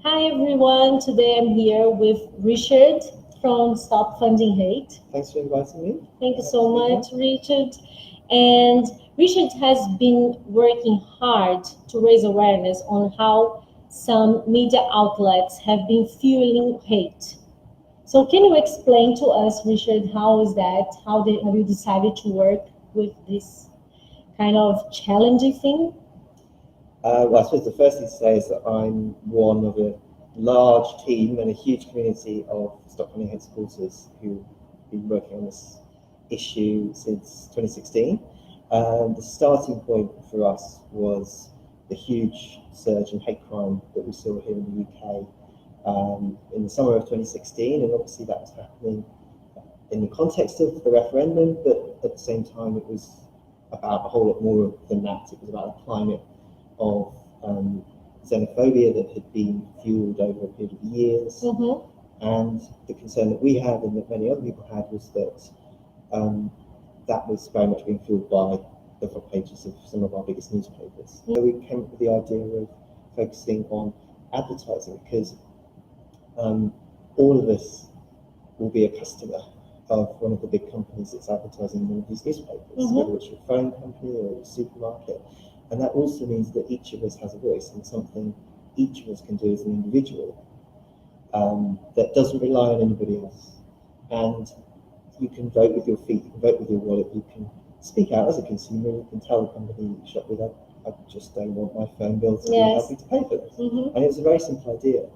Hi everyone, today I'm here with Richard from Stop Funding Hate. Thanks for inviting me. Thank you so much, Richard. And Richard has been working hard to raise awareness on how some media outlets have been fueling hate. So can you explain to us, Richard, how is that? Have you decided to work with this kind of challenging thing? Well, I suppose the first thing to say is that I'm one of a large team and a huge community of Stop Funding Hate supporters who've been working on this issue since 2016. The starting point for us was the huge surge in hate crime that we saw here in the UK in the summer of 2016, and obviously that was happening in the context of the referendum, but at the same time it was about a whole lot more than that. It was about a climate of xenophobia that had been fueled over a period of years. And the concern that we had and that many other people had was that that was very much being fueled by the front pages of some of our biggest newspapers. So we came up with the idea of focusing on advertising, because all of us will be a customer of one of the big companies that's advertising in one of these newspapers, whether it's your phone company or your supermarket. And that also means that each of us has a voice and something each of us can do as an individual that doesn't rely on anybody else. And you can vote with your feet, you can vote with your wallet, you can speak out as a consumer, you can tell the company you shop with, I just don't want my phone bill to be helping to pay for this. And it was a very simple idea.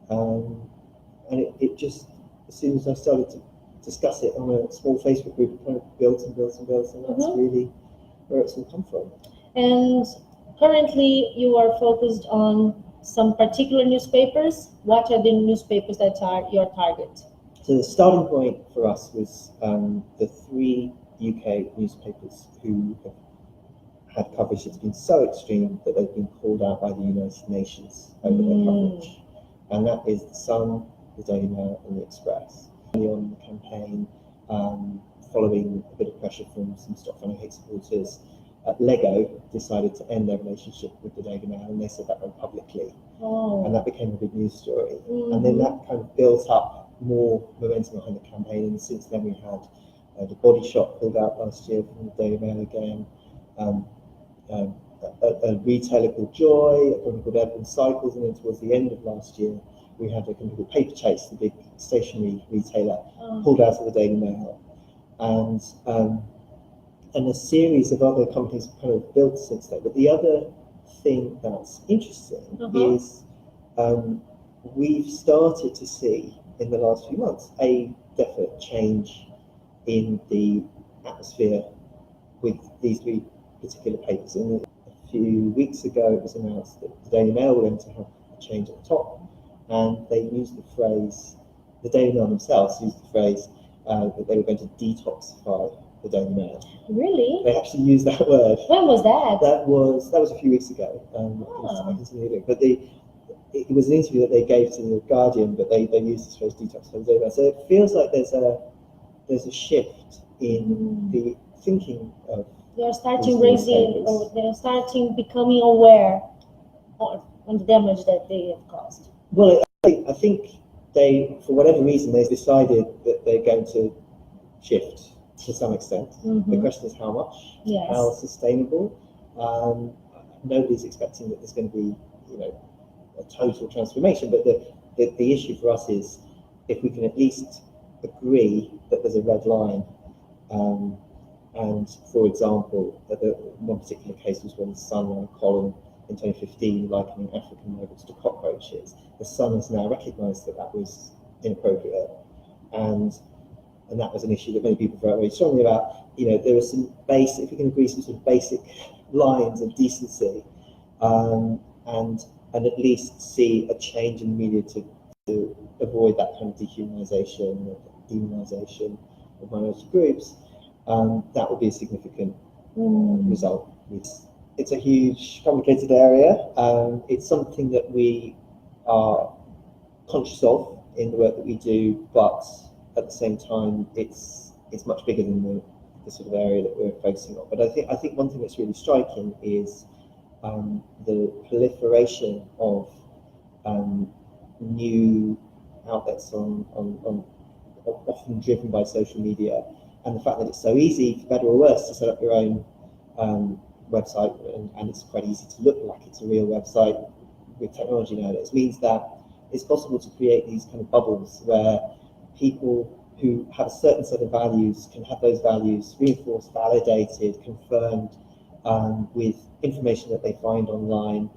And it just, as soon as I started to discuss it on a small Facebook group, it kind of built and built and built, and that's really where it's all come from. And currently you are focused on some particular newspapers. What are the newspapers that are your target? So the starting point for us was the 3 UK newspapers who have had coverage that's been so extreme that they've been called out by the United Nations over their coverage. And that is the Sun, the Daily Mail and the Express. Early on in the campaign, following a bit of pressure from some Stop Funding Hate supporters, Lego decided to end their relationship with the Daily Mail, and they said that very publicly. And that became a big news story. And then that kind of built up more momentum behind the campaign, and since then we had the Body Shop pulled out last year from the Daily Mail again, a retailer called Joy, a company called Urban Cycles, and then towards the end of last year we had a company called Paper Chase, the big stationery retailer, pulled out of the Daily Mail. And a series of other companies have kind of built since then. But the other thing that's interesting is we've started to see in the last few months a definite change in the atmosphere with these 3 particular papers. And a few weeks ago it was announced that the Daily Mail were going to have a change at the top, and they used the phrase, the Daily Mail themselves used the phrase that they were going to detoxify the Daily Mail. Really? They actually used that word. When was that? That was a few weeks ago. But it was an interview that they gave to the Guardian, but they used this phrase detox for the Daily Mail. So it feels like there's a shift in the thinking of. They're starting they're starting becoming aware on the damage that they have caused. Well, I think they, for whatever reason, they've decided that they're going to shift to some extent. The question is how much, how sustainable. Nobody's expecting that there's going to be, a total transformation, but the issue for us is if we can at least agree that there's a red line. And for example, one particular case was when the Sun ran a column in 2015 likening African migrants to cockroaches. The Sun has now recognised that that was inappropriate, and that was an issue that many people felt very strongly about. There are some basic, if we can agree, some sort of basic lines of decency, and at least see a change in the media to avoid that kind of dehumanisation or demonisation of minority groups. That would be a significant result. It's a huge, complicated area. It's something that we are conscious of in the work that we do, but at the same time, it's much bigger than the sort of area that we're focusing on. But I think one thing that's really striking is the proliferation of new outlets often driven by social media, and the fact that it's so easy, for better or worse, to set up your own website, and it's quite easy to look like it's a real website with technology nowadays, means that it's possible to create these kind of bubbles where people who have a certain set of values can have those values reinforced, validated, confirmed with information that they find online,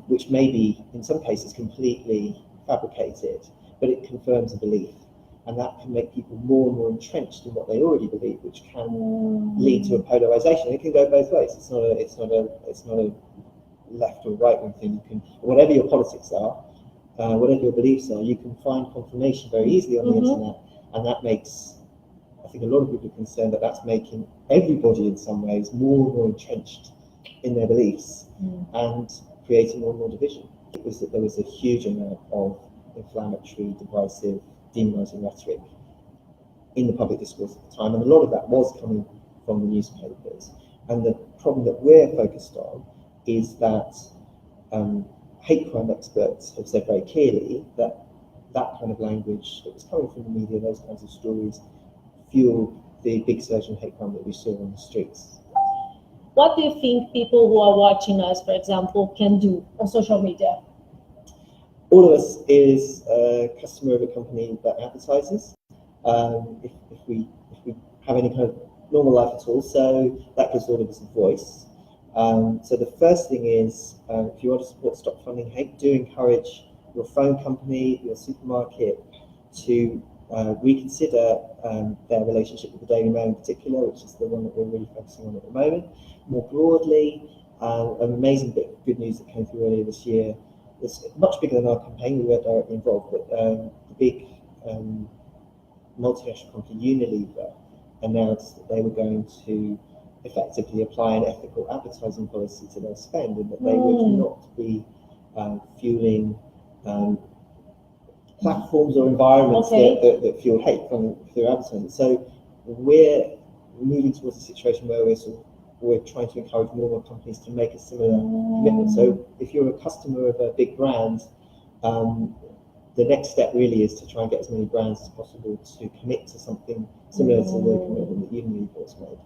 which may be, in some cases, completely fabricated, but it confirms a belief. And that can make people more and more entrenched in what they already believe, which can lead to a polarization. It can go both ways. It's not a left or right wing thing. You can, whatever your politics are, whatever your beliefs are, you can find confirmation very easily on the internet, and that makes, I think, a lot of people are concerned that that's making everybody in some ways more and more entrenched in their beliefs and creating more and more division. It was that there was a huge amount of inflammatory, divisive, demonizing rhetoric in the public discourse at the time, and a lot of that was coming from the newspapers. And the problem that we're focused on is that hate crime experts have said very clearly that that kind of language that was coming from the media, those kinds of stories, fuel the big surge in hate crime that we saw on the streets. What do you think people who are watching us, for example, can do on social media? All of us is a customer of a company that advertises. If we have any kind of normal life at all, so that gives all of us a voice. So the first thing is, if you want to support Stop Funding Hate, do encourage your phone company, your supermarket to reconsider their relationship with the Daily Mail in particular, which is the one that we're really focusing on at the moment. More broadly, an amazing bit of good news that came through earlier this year. It's much bigger than our campaign. We weren't directly involved, but the big multinational company Unilever announced that they were going to effectively apply an ethical advertising policy to their spend, and that they would not be fueling platforms or environments that fuel hate through advertising. So we're moving towards a situation where we're trying to encourage more and more companies to make a similar commitment. So if you're a customer of a big brand, the next step really is to try and get as many brands as possible to commit to something similar to the commitment that Unilever has made.